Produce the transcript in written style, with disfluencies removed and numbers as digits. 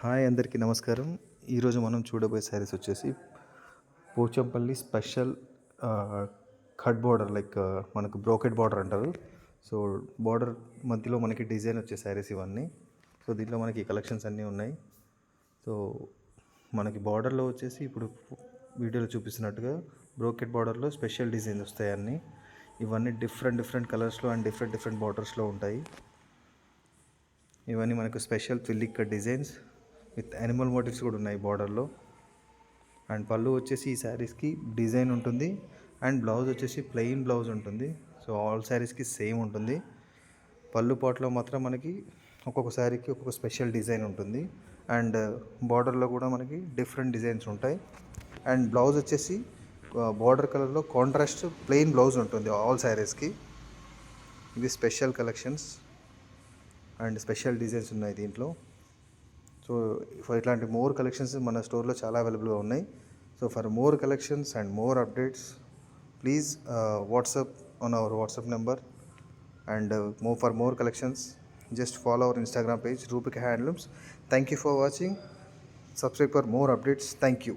Hi అందరికీ నమస్కారం. ఈరోజు మనం చూడబోయే శారీస్ వచ్చేసి పోచంపల్లి స్పెషల్ కట్ బోర్డర్ మనకు బ్రోకెట్ బార్డర్ అంటారు. సో బార్డర్ మధ్యలో మనకి డిజైన్ వచ్చే శారీస్ ఇవన్నీ. సో దీంట్లో మనకి కలెక్షన్స్ అన్నీ ఉన్నాయి. సో మనకి బార్డర్లో వచ్చేసి ఇప్పుడు వీడియోలో చూపిస్తున్నట్టుగా బ్రోకెట్ బార్డర్లో స్పెషల్ డిజైన్స్ వస్తాయి అన్నీ. ఇవన్నీ డిఫరెంట్ కలర్స్లో అండ్ డిఫరెంట్ బార్డర్స్లో ఉంటాయి. ఇవన్నీ మనకు స్పెషల్ ట్విల్లిక్ cut designs with animal motives కూడా ఉన్నాయి బార్డర్లో. అండ్ పళ్ళు వచ్చేసి ఈ శారీస్కి డిజైన్ ఉంటుంది అండ్ బ్లౌజ్ వచ్చేసి ప్లెయిన్ బ్లౌజ్ ఉంటుంది. సో ఆల్ శారీస్కి సేమ్ ఉంటుంది. పళ్ళు పాటలో మాత్రం మనకి ఒక్కొక్క శారీకి ఒక్కొక్క స్పెషల్ డిజైన్ ఉంటుంది. అండ్ బార్డర్లో కూడా మనకి డిఫరెంట్ డిజైన్స్ ఉంటాయి. అండ్ బ్లౌజ్ వచ్చేసి బార్డర్ కలర్లో కాంట్రాస్ట్ ప్లెయిన్ బ్లౌజ్ ఉంటుంది ఆల్ శారీస్కి. ఇవి special collections and special designs ఉన్నాయి దీంట్లో. సో ఇట్లాంటి మోర్ కలెక్షన్స్ మన స్టోర్లో చాలా అవైలబుల్గా ఉన్నాయి. So for more collections and more updates please WhatsApp on our WhatsApp number and for more collections just follow our Instagram page Rupika Handlooms. Thank you for watching. Subscribe for more updates. Thank you.